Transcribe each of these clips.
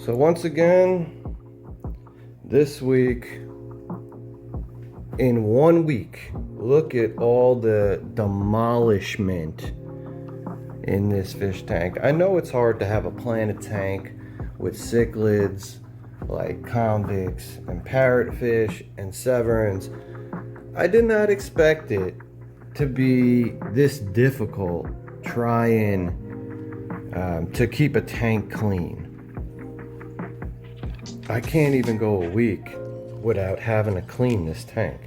So once again, this week, in 1 week, look at all the demolishment in this fish tank. I know it's hard to have a planted tank with cichlids like convicts and parrotfish and severins. I did not expect it to be this difficult trying to keep a tank clean. I can't even go a week without having to clean this tank.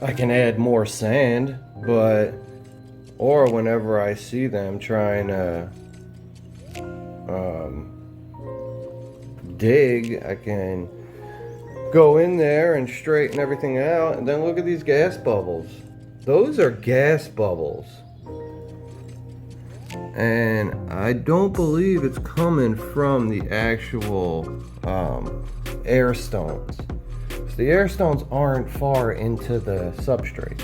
I can add more sand, or whenever I see them trying to dig, I can go in there and straighten everything out. And then look at these gas bubbles. Those are gas bubbles. And I don't believe it's coming from the actual air stones. So the air stones aren't far into the substrate.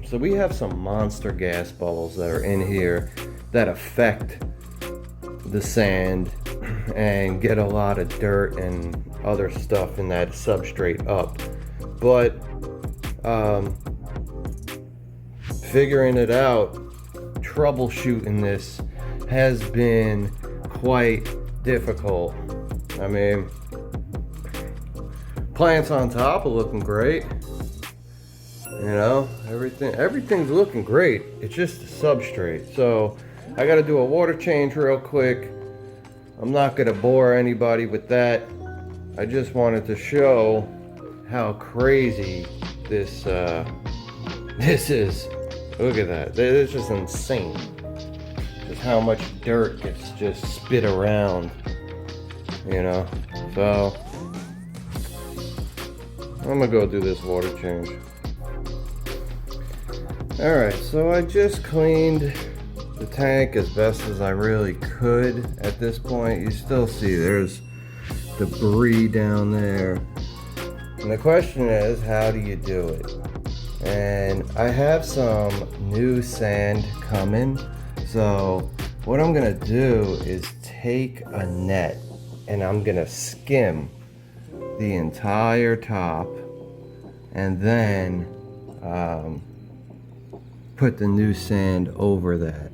So we have some monster gas bubbles that are in here that affect the sand and get a lot of dirt and other stuff in that substrate up. But figuring it out, troubleshooting this has been quite difficult. I mean, plants on top are looking great. You know, everything's looking great. It's just the substrate. So I got to do a water change real quick. I'm not going to bore anybody with that. I just wanted to show how crazy this is. Look at that. It's just insane. Just how much dirt gets just spit around, you know. So I'm gonna go do this water change. Alright, so I just cleaned the tank as best as I really could at this point. You still see there's debris down there. And the question is, how do you do it? And I have some new sand coming. So what I'm gonna do is take a net and I'm gonna skim the entire top and then put the new sand over that.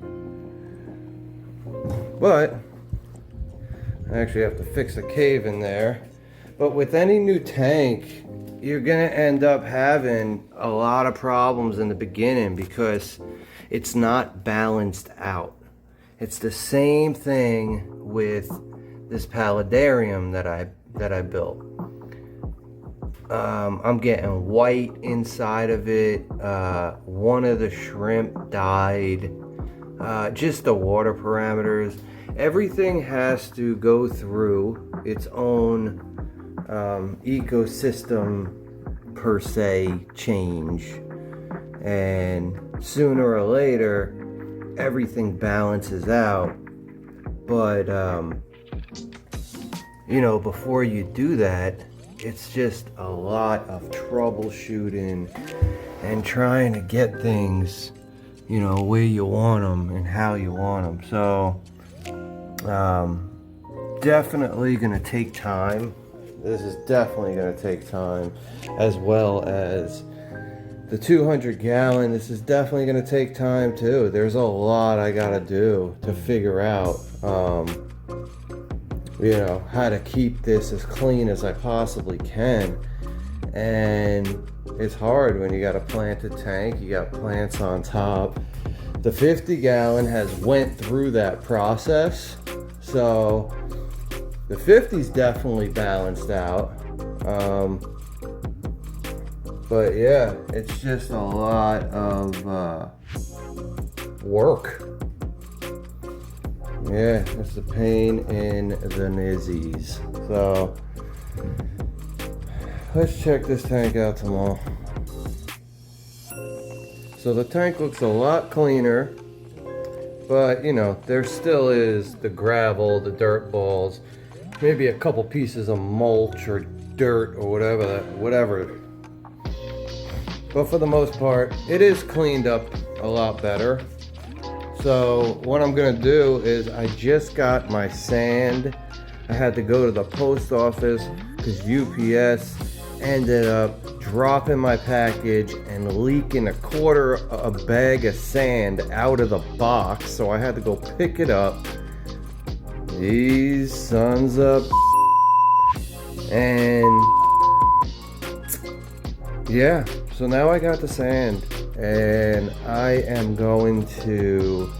But I actually have to fix a cave in there. But with any new tank, you're gonna end up having a lot of problems in the beginning because it's not balanced out. It's the same thing with this paludarium that I built. I'm getting white inside of it. One of the shrimp died. Just the water parameters. Everything has to go through its own ecosystem per se change, and sooner or later everything balances out. But you know, before you do that, it's just a lot of troubleshooting and trying to get things, you know, where you want them and how you want them. So definitely gonna take time. This is definitely going to take time, as well as the 200 gallon. This is definitely going to take time too. There's a lot I got to do to figure out, you know, how to keep this as clean as I possibly can. And it's hard when you got a planted tank, you got plants on top. The 50 gallon has went through that process. So the 50's definitely balanced out. But yeah, it's just a lot of work. Yeah, it's a pain in the nizzies. So let's check this tank out tomorrow. So the tank looks a lot cleaner, but you know, there still is the gravel, the dirt balls, maybe a couple pieces of mulch or dirt or whatever. But for the most part, it is cleaned up a lot better. So what I'm gonna do is I just got my sand. I had to go to the post office because UPS ended up dropping my package and leaking a bag of sand out of the box. So I had to go pick it up. These sons of and yeah, so now I got the sand and I am going to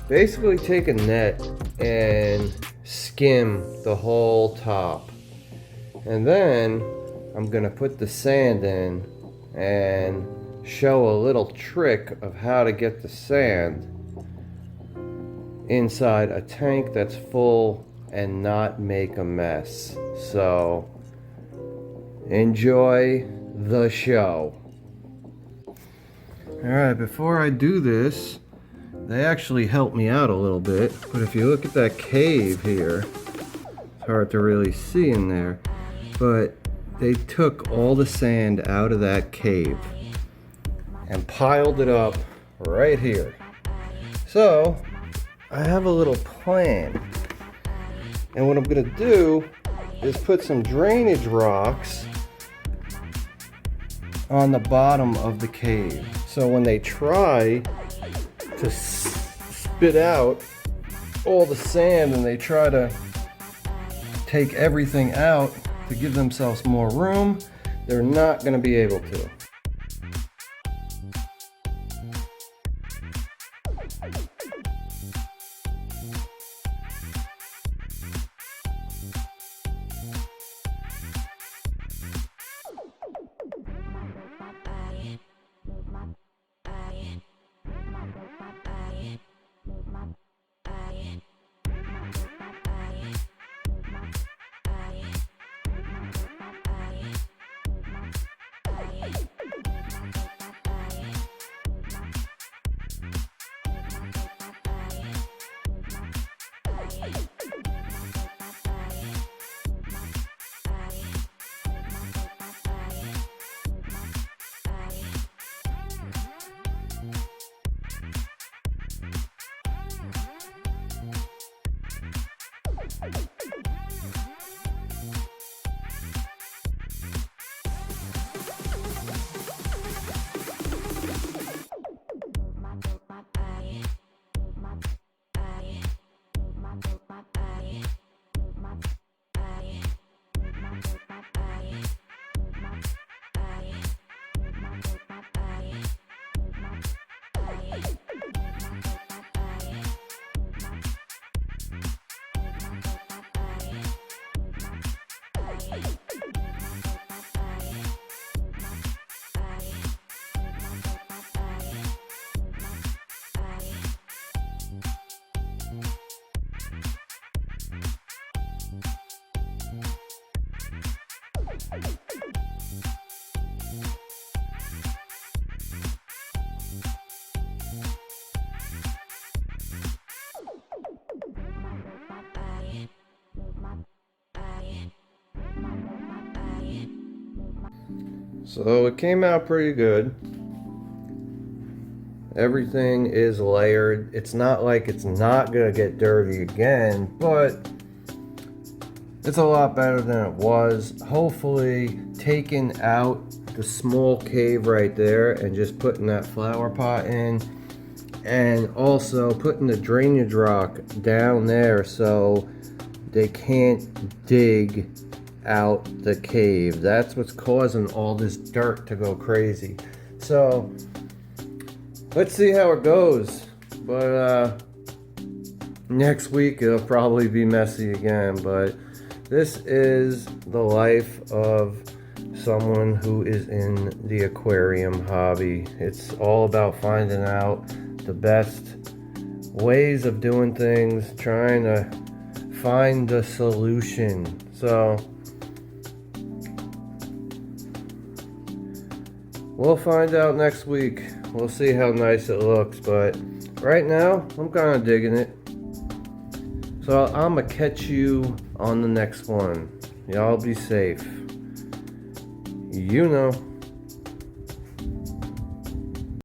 basically take a net and skim the whole top, and then I'm gonna put the sand in and show a little trick of how to get the sand inside a tank that's full and not make a mess. So enjoy the show. Alright, before I do this, they actually helped me out a little bit, but if you look at that cave here, it's hard to really see in there, but they took all the sand out of that cave and piled it up right here. So I have a little plan, and what I'm gonna do is put some drainage rocks on the bottom of the cave. So when they try to spit out all the sand and they try to take everything out to give themselves more room, they're not going to be able to. So it came out pretty good. Everything is layered. It's not like it's not gonna get dirty again, but it's a lot better than it was. Hopefully taking out the small cave right there and just putting that flower pot in, and also putting the drainage rock down there so they can't dig out the cave. That's what's causing all this dirt to go crazy. So let's see how it goes, but next week it'll probably be messy again. But this is the life of someone who is in the aquarium hobby. It's all about finding out the best ways of doing things, trying to find the solution. So we'll find out next week. We'll see how nice it looks, but right now I'm kind of digging it. So I'm gonna catch you on the next one. Y'all be safe. You know.